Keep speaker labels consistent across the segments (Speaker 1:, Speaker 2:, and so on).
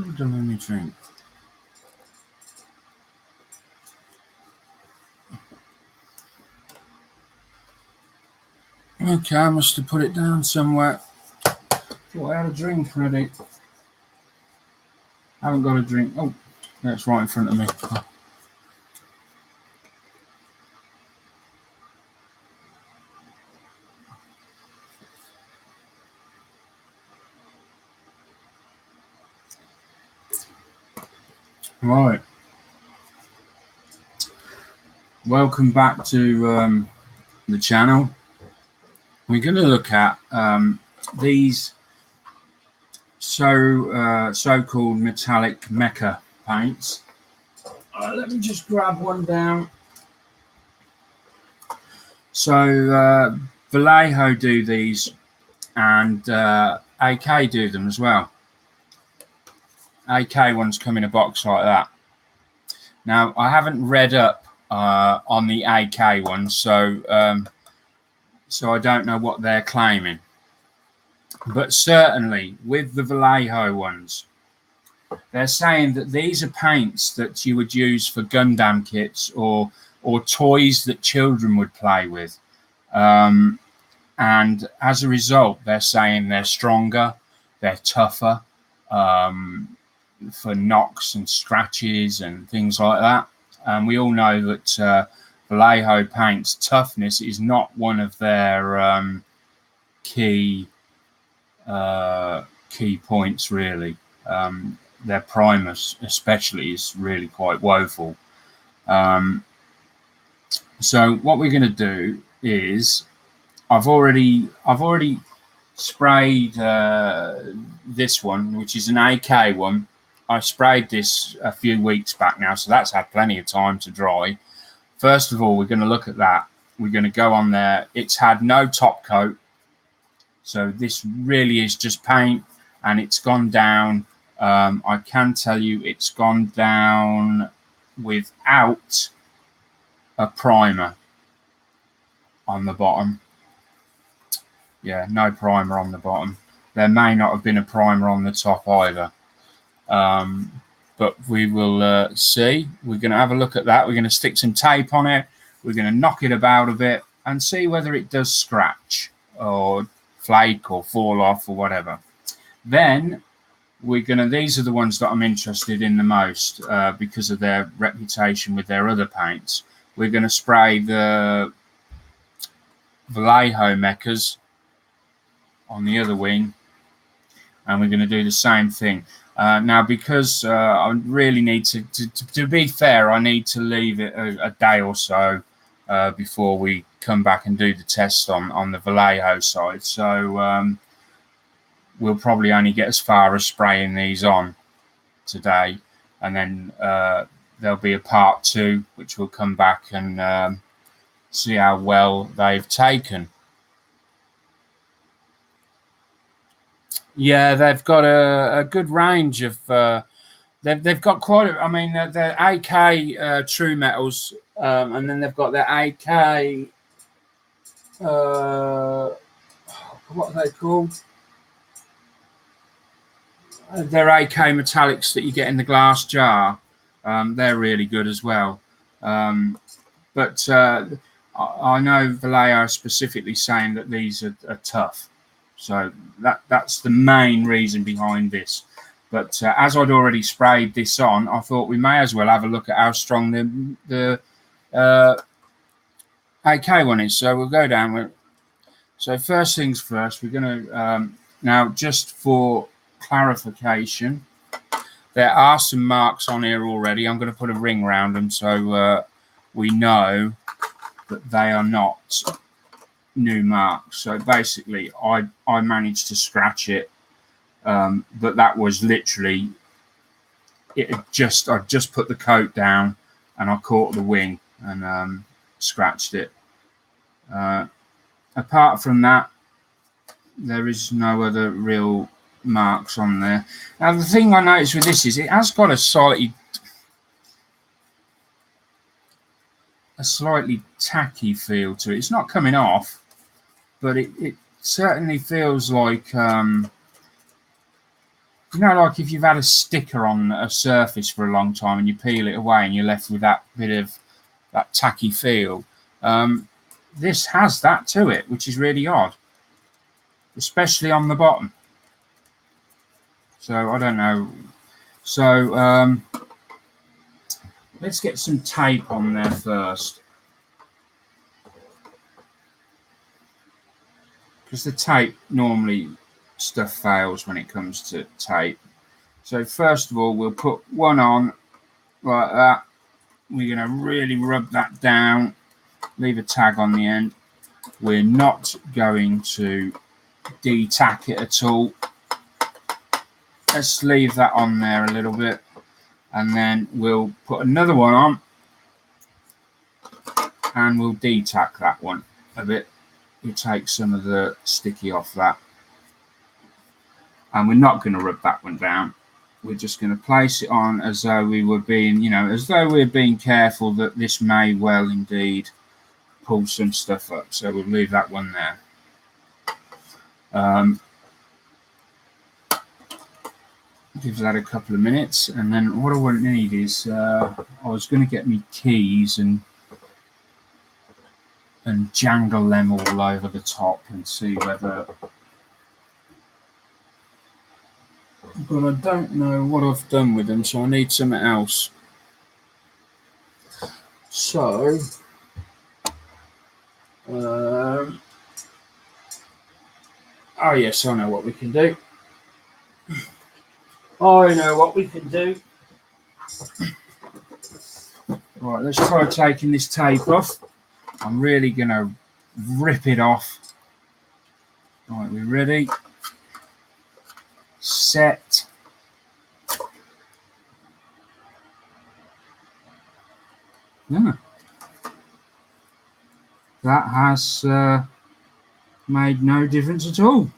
Speaker 1: I've done any drink. Okay, I must have put it down somewhere. Thought I had a drink ready. I haven't got a drink. Oh, that's right in front of me. Right. Welcome back to the channel. We're going to look at these so-called metallic mecha paints. Let me just grab one down. So Vallejo do these, and AK do them as well. AK ones come in a box like that. Now I haven't read up on the AK ones, so I don't know what they're claiming. But certainly with the Vallejo ones, they're saying that these are paints that you would use for Gundam kits or toys that children would play with. And as a result, they're saying they're stronger, they're tougher for knocks and scratches and things like that. And we all know that Vallejo paints toughness is not one of their key points, really. Their primer especially is really quite woeful. So what we're going to do is I've already sprayed this one, which is an AK one. I sprayed this a few weeks back now, so that's had plenty of time to dry. First of all, we're going to look at that. We're going to go on there. It's had no top coat, so this really is just paint, and it's gone down. I can tell you it's gone down without a primer on the bottom. Yeah, no primer on the bottom. There may not have been a primer on the top either. But we will see. We're going to have a look at that. We're going to stick some tape on it. We're going to knock it about a bit and see whether it does scratch or flake or fall off or whatever. Then we're going to, these are the ones that I'm interested in the most because of their reputation with their other paints. We're going to spray the Vallejo Mechas on the other wing, and we're going to do the same thing. Now, because I really need to be fair, I need to leave it a day or so before we come back and do the test on the Vallejo side. So we'll probably only get as far as spraying these on today, and then there'll be a part 2, which will come back and see how well they've taken. Yeah, they've got a good range of. They've got quite. I mean, they're AK true metals, and then they've got their AK. What are they called? They're AK metallics that you get in the glass jar. They're really good as well. But I know Vallejo specifically saying that these are tough. So that's the main reason behind this. But as I'd already sprayed this on, I thought we may as well have a look at how strong the AK one is. So we'll go down. So first things first, we're going to, now just for clarification, there are some marks on here already. I'm going to put a ring around them so we know that they are not new marks. So basically I managed to scratch it, but that was literally it. I just put the coat down and I caught the wing and scratched it. Apart from that, there is no other real marks on there. Now the thing I noticed with this is it has got a slightly tacky feel to it. It's not coming off, but it certainly feels like You know, like if you've had a sticker on a surface for a long time and you peel it away and you're left with that bit of that tacky feel. This has that to it, which is really odd, especially on the bottom. So I don't know. So let's get some tape on there first, because the tape normally stuff fails when it comes to tape. So first of all, we'll put one on like that. We're going to really rub that down, leave a tag on the end. We're not going to de-tack it at all. Let's leave that on there a little bit, and then we'll put another one on and we'll de-tack that one a bit. We'll take some of the sticky off that, and we're not going to rub that one down. We're just going to place it on as though we were being, as though we're being careful that this may well indeed pull some stuff up. So we'll leave that one there. Give that a couple of minutes, and then what I want to need is I was going to get me keys and jangle them all over the top and see whether, but I don't know what I've done with them, so I need something else. So oh yes, I know what we can do. I know what we can do. Right, let's try taking this tape off. I'm really going to rip it off. Right, we ready? Set. Yeah. That has made no difference at all.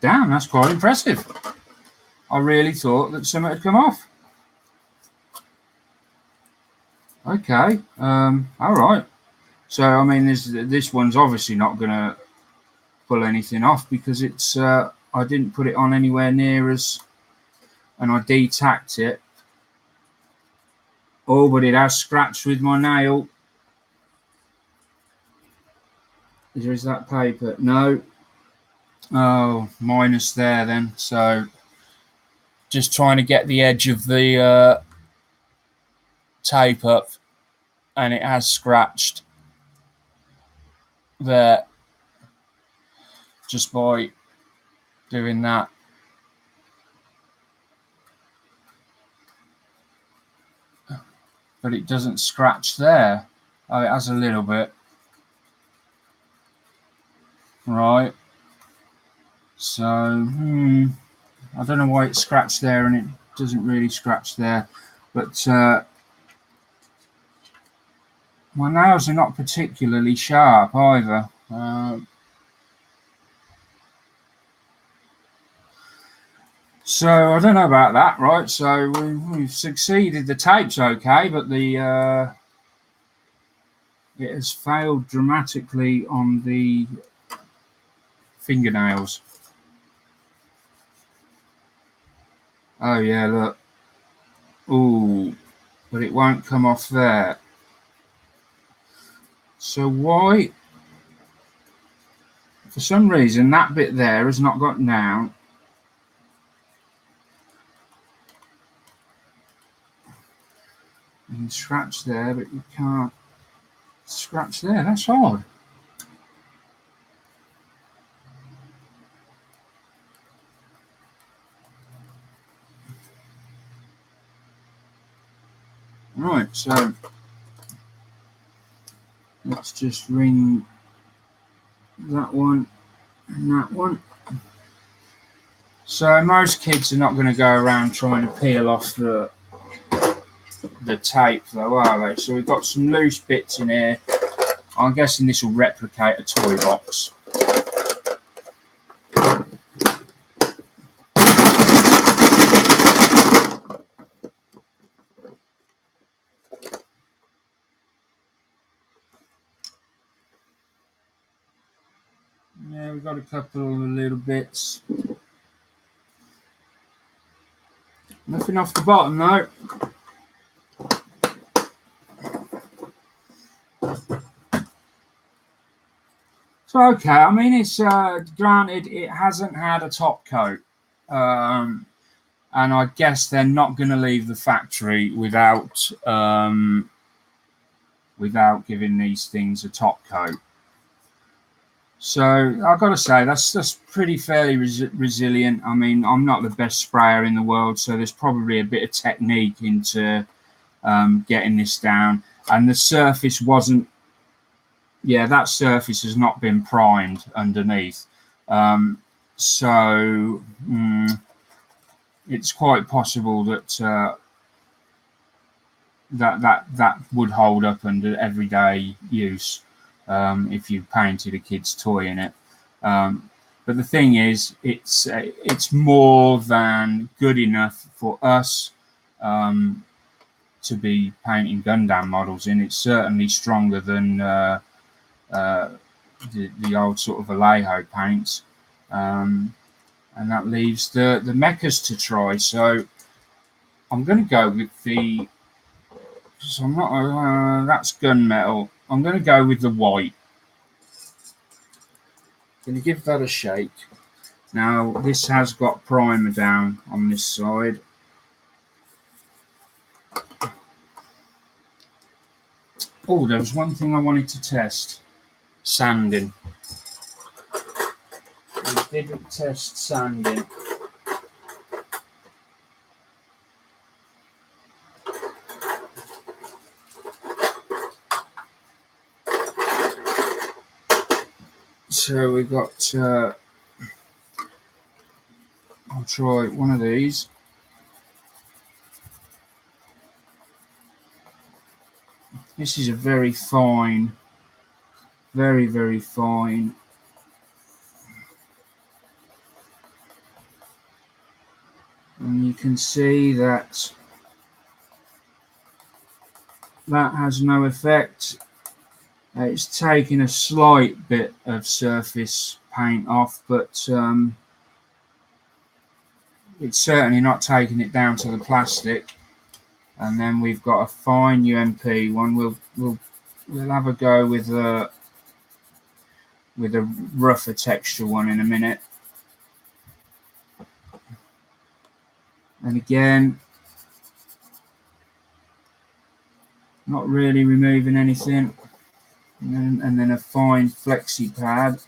Speaker 1: Damn, that's quite impressive. I really thought that something had come off. Okay, all right. So, I mean, this one's obviously not going to pull anything off because it's I didn't put it on anywhere near as, and I de-tacked it. Oh, but it has scratched with my nail. Is that paper? No. Oh, minus there then. So just trying to get the edge of the tape up, and it has scratched there just by doing that. But it doesn't scratch there. Oh, it has a little bit. Right. So, I don't know why it scratched there and it doesn't really scratch there. But my nails are not particularly sharp either. So I don't know about that, right? So we've succeeded. The tape's okay, but it has failed dramatically on the fingernails. Oh yeah, look. Ooh, but it won't come off there. So why? For some reason, that bit there has not got down. You can scratch there, but you can't scratch there. That's odd. Right, so let's just ring that one and that one. So most kids are not going to go around trying to peel off the tape though, are they? So we've got some loose bits in here. I'm guessing this will replicate a toy box. There we've got a couple of little bits. Nothing off the bottom though. So okay, I mean, it's granted it hasn't had a top coat, and I guess they're not going to leave the factory without without giving these things a top coat. So I've got to say that's pretty fairly resilient. I mean, I'm not the best sprayer in the world, so there's probably a bit of technique into getting this down. And the surface wasn't. Yeah, that surface has not been primed underneath, so it's quite possible that that would hold up under everyday use if you painted a kid's toy in it. But the thing is, it's more than good enough for us to be painting Gundam models in. It's certainly stronger than the old sort of Vallejo paints, and that leaves the mechas to try. So I'm going to go with the. So I'm not. That's gunmetal. I'm going to go with the white. Going to give that a shake. Now this has got primer down on this side. Oh, there was one thing I wanted to test. Sanding. We didn't test sanding. So we got. I'll try one of these. This is a very fine. Very, very fine. And you can see that that has no effect. It's taking a slight bit of surface paint off, but it's certainly not taking it down to the plastic. And then we've got a fine UMP one. We'll have a go with a rougher texture one in a minute. And again, not really removing anything. And then a fine flexi pad.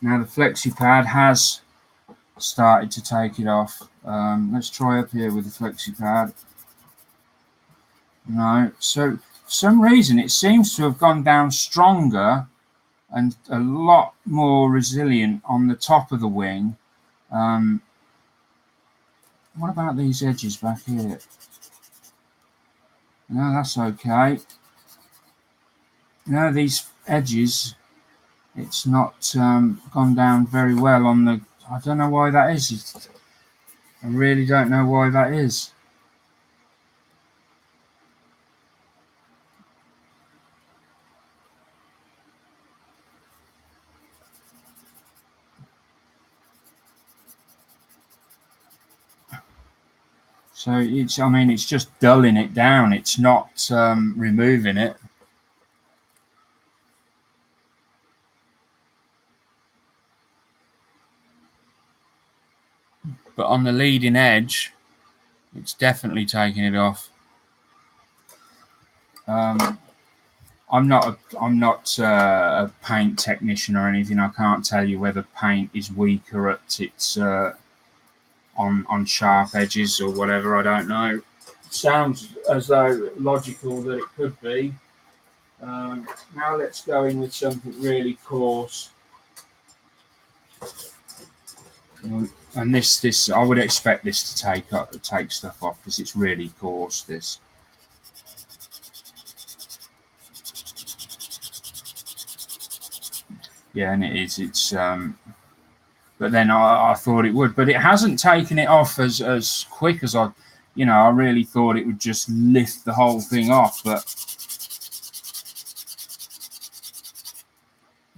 Speaker 1: Now the flexi pad has started to take it off. Let's try up here with the flexi pad. No, so for some reason it seems to have gone down stronger and a lot more resilient on the top of the wing. What about these edges back here? No, that's okay. No, these edges, it's not gone down very well on the. I don't know why that is. I really don't know why that is. So it's, I mean, it's just dulling it down. It's not removing it. But on the leading edge, it's definitely taking it off. I'm not a paint technician or anything. I can't tell you whether paint is weaker at its on sharp edges or whatever. I don't know. It sounds as though logical that it could be. Now let's go in with something really coarse. And this I would expect this to take stuff off because it's really coarse. This. Yeah, and it is. It's but then I thought it would, but it hasn't taken it off as quick as I really thought it would just lift the whole thing off. But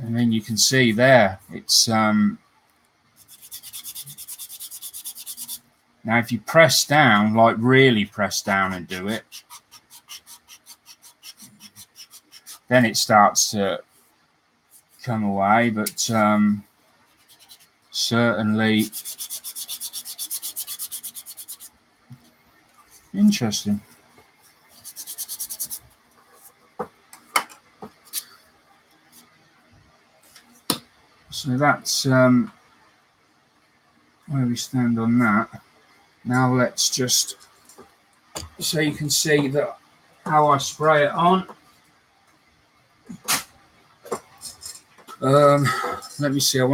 Speaker 1: And then you can see there, it's now if you press down, like really press down and do it, then it starts to come away, but certainly interesting. So that's where we stand on that. Now let's just, so you can see that how I spray it on. Let me see, I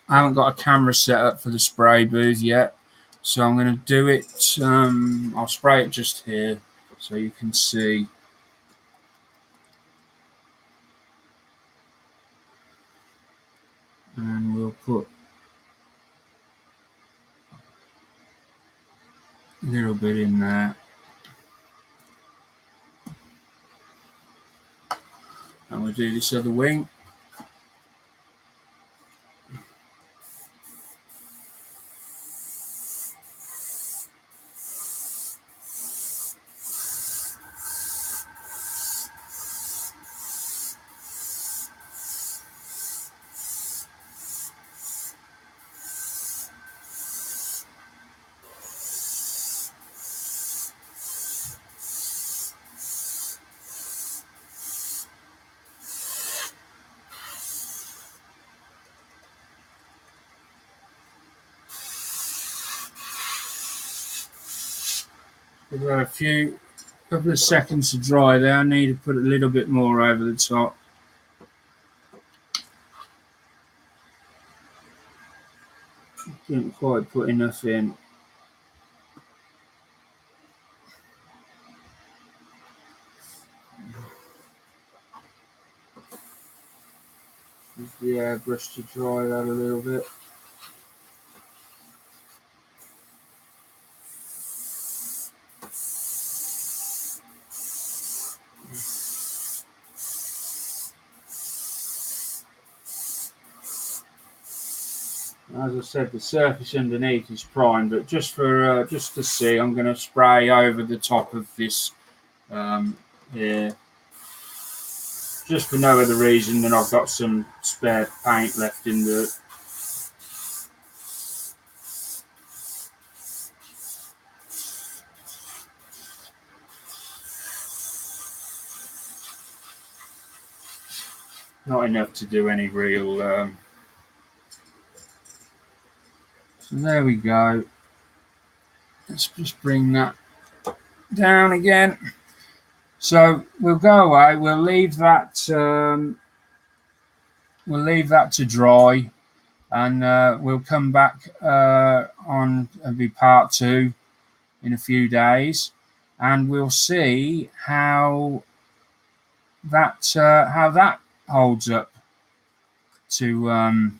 Speaker 1: haven't got a camera set up for the spray booth yet, so I'm going to do it, I'll spray it just here so you can see. And we'll put a little bit in there. And we'll do this other wing. We've got a couple of seconds to dry there. I need to put a little bit more over the top. Didn't quite put enough in. Use the airbrush to dry that a little bit. As I said, the surface underneath is primed, but just to see, I'm going to spray over the top of this here, just for no other reason than I've got some spare paint left in the. Not enough to do any real. So there we go. Let's just bring that down again. So we'll go away. We'll leave that. We'll leave that to dry, and we'll come back on and be part 2 in a few days, and we'll see how that holds up to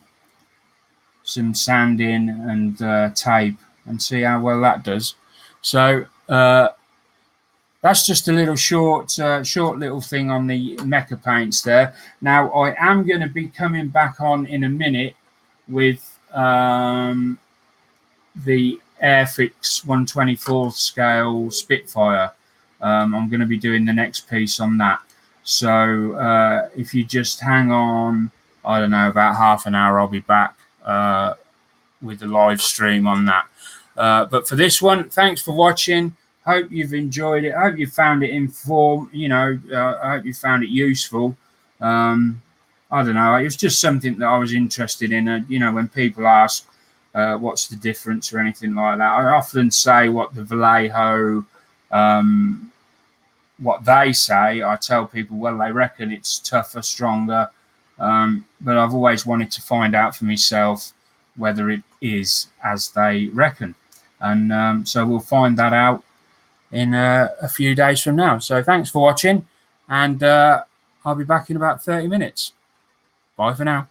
Speaker 1: some sanding and tape, and see how well that does. So that's just a little short little thing on the Mecha paints there. Now I am going to be coming back on in a minute with the Airfix 1/24 scale Spitfire. I'm going to be doing the next piece on that. So if you just hang on, I don't know, about half an hour, I'll be back with the live stream on that. But for this one, thanks for watching. Hope you've enjoyed it. I hope you found it I hope you found it useful. I don't know. It was just something that I was interested in. When people ask what's the difference or anything like that, I often say what the Vallejo, what they say. I tell people, well, they reckon it's tougher, stronger. But I've always wanted to find out for myself whether it is as they reckon. And so we'll find that out in a few days from now. So thanks for watching, and I'll be back in about 30 minutes. Bye for now.